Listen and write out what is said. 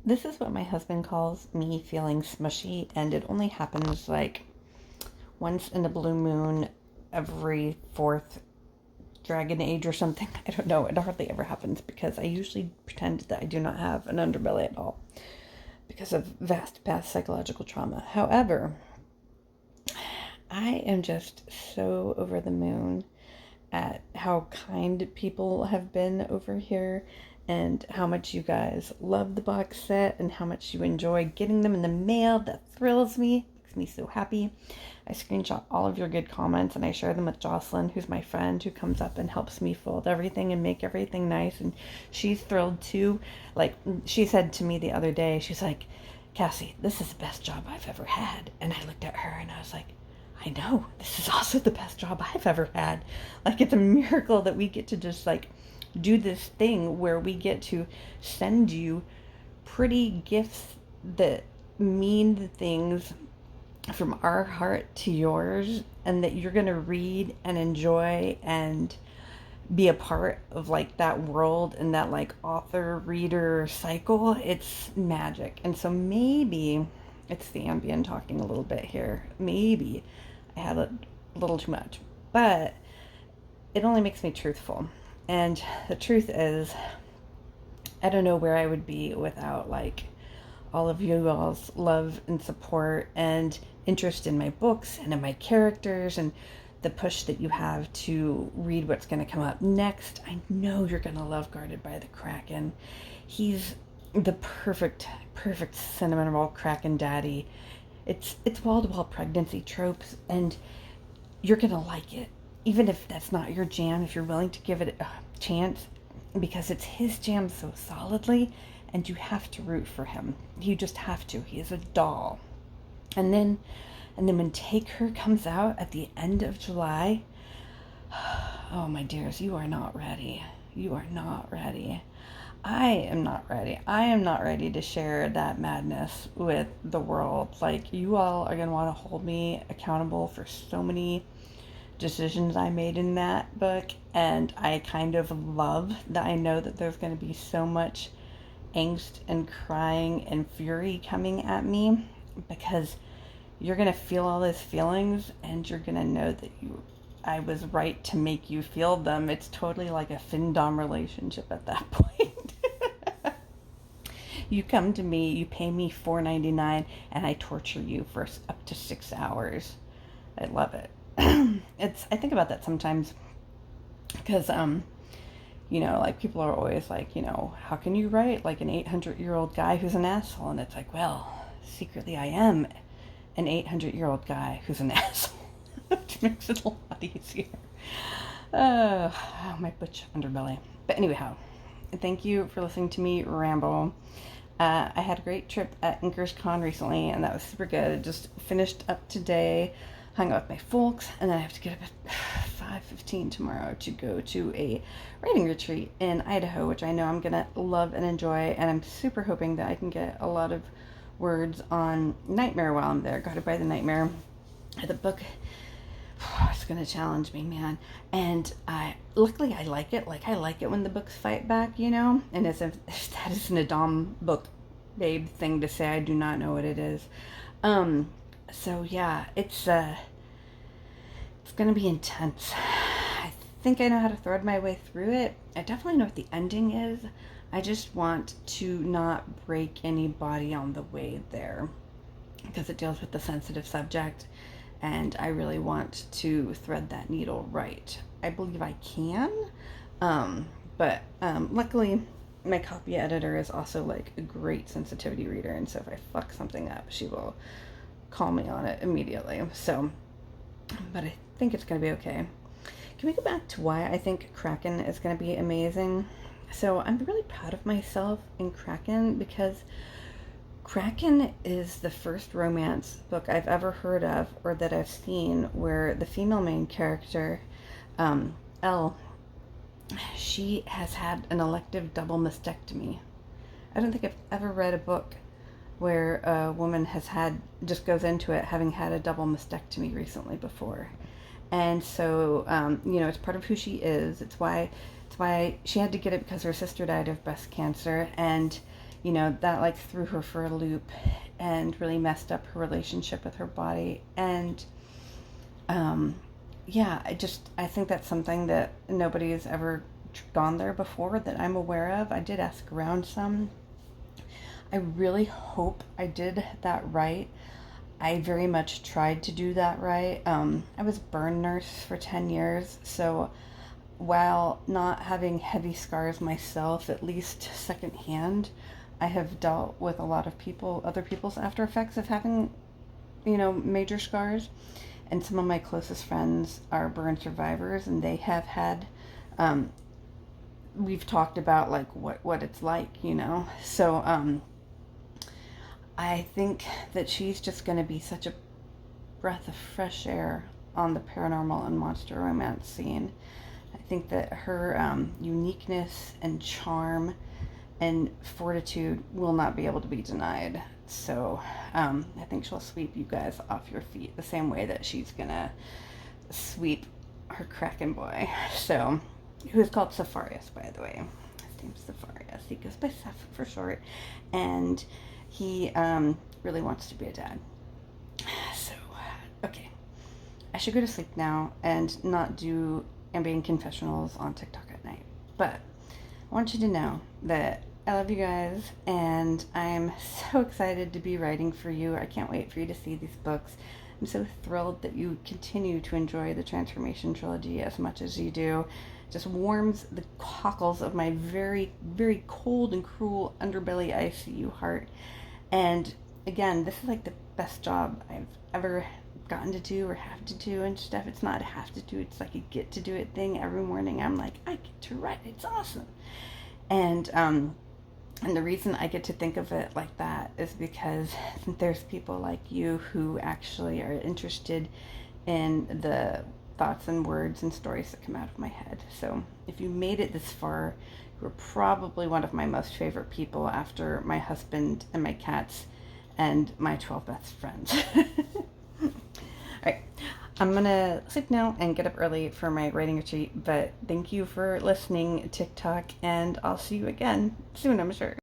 This is what my husband calls me feeling smushy, and it only happens like once in a blue moon every fourth dragon age or something. I don't know. It hardly ever happens because I usually pretend that I do not have an underbelly at all because of vast past psychological trauma. However, I am just so over the moon at how kind people have been over here and how much you guys love the box set and how much you enjoy getting them in the mail. That thrills me, makes me so happy. I screenshot all of your good comments and I share them with Jocelyn, who's my friend, who comes up and helps me fold everything and make everything nice, and she's thrilled too. Like, she said to me the other day, she's like, Cassie, this is the best job I've ever had. And I looked at her and I was like, I know, this is also the best job I've ever had. Like, it's a miracle that we get to just like do this thing where we get to send you pretty gifts that mean things from our heart to yours, and that you're going to read and enjoy and be a part of like that world and that like author reader cycle. It's magic. And so maybe it's the Ambien talking a little bit here. Maybe I had a little too much, but it only makes me truthful. And the truth is, I don't know where I would be without like all of you all's love and support and interest in my books and in my characters, and the push that you have to read what's going to come up next. I know you're going to love Guarded by the Kraken. He's the perfect cinnamon roll Kraken daddy. It's wall-to-wall pregnancy tropes, and you're going to like it. Even if that's not your jam, if you're willing to give it a chance, because it's his jam so solidly, and you have to root for him. You just have to. He is a doll. And then when Take Her comes out at the end of July, oh my dears, you are not ready. You are not ready. I am not ready. I am not ready to share that madness with the world. Like, you all are going to want to hold me accountable for so many decisions I made in that book, and I kind of love that I know that there's going to be so much angst and crying and fury coming at me, because you're going to feel all those feelings and you're going to know that I was right to make you feel them. It's totally like a fin-dom relationship at that point. You come to me, you pay me $4.99, and I torture you for up to 6 hours. I love it. I think about that sometimes because, like, people are always like, how can you write like an 800-year-old guy who's an asshole? And it's like, well, secretly I am an 800-year-old guy who's an asshole, which makes it a lot easier. My butch underbelly. But anyhow, thank you for listening to me ramble. I had a great trip at Inkers Con recently, and that was super good. I just finished up today, hung out with my folks, and then I have to get up at 5:15 tomorrow to go to a writing retreat in Idaho, which I know I'm going to love and enjoy, and I'm super hoping that I can get a lot of words on Nightmare while I'm there. Guided by the Nightmare. The book, it's going to challenge me, man. And luckily I like it. Like, I like it when the books fight back, and as if that is an Adam book babe thing to say, I do not know what it is. So yeah, it's going to be intense. I think I know how to thread my way through it. I definitely know what the ending is. I just want to not break anybody on the way there, because it deals with the sensitive subject, and I really want to thread that needle right. I believe I can, but luckily my copy editor is also like a great sensitivity reader, and so if I fuck something up, she will call me on it immediately. So, but I think it's going to be okay. Can we go back to why I think Kraken is going to be amazing? So I'm really proud of myself in Kraken, because Kraken is the first romance book I've ever heard of or that I've seen where the female main character, Elle, she has had an elective double mastectomy. I don't think I've ever read a book where a woman just goes into it having had a double mastectomy recently before. And so, it's part of who she is. It's why she had to get it, because her sister died of breast cancer. And, that like threw her for a loop and really messed up her relationship with her body. And yeah, I think that's something that nobody has ever gone there before that I'm aware of. I did ask around some. I really hope I did that right. I very much tried to do that right. I was a burn nurse for 10 years, so while not having heavy scars myself, at least secondhand, I have dealt with a lot of other people's after effects of having, major scars. And some of my closest friends are burn survivors, and they have had, we've talked about like what it's like. So, I think that she's just going to be such a breath of fresh air on the paranormal and monster romance scene. I think that her uniqueness and charm and fortitude will not be able to be denied. So I think she'll sweep you guys off your feet the same way that she's going to sweep her Kraken boy. So, who is called Safarius, by the way. His name's Safarius. He goes by Seth for short. And he really wants to be a dad. So, okay. I should go to sleep now and not do ambient confessionals on TikTok at night. But I want you to know that I love you guys, and I'm so excited to be writing for you. I can't wait for you to see these books. I'm so thrilled that you continue to enjoy the Transformation Trilogy as much as you do. It just warms the cockles of my very, very cold and cruel underbelly ICU heart. And again, this is like the best job I've ever gotten to do or have to do and stuff. It's not a have to do, it's like a get to do it thing. Every morning I'm like, I get to write. It's awesome. And the reason I get to think of it like that is because there's people like you who actually are interested in the thoughts and words and stories that come out of my head. So if you made it this far, you're probably one of my most favorite people after my husband and my cats and my 12 best friends. All right. I'm going to sleep now and get up early for my writing retreat, but thank you for listening, TikTok, and I'll see you again soon, I'm sure.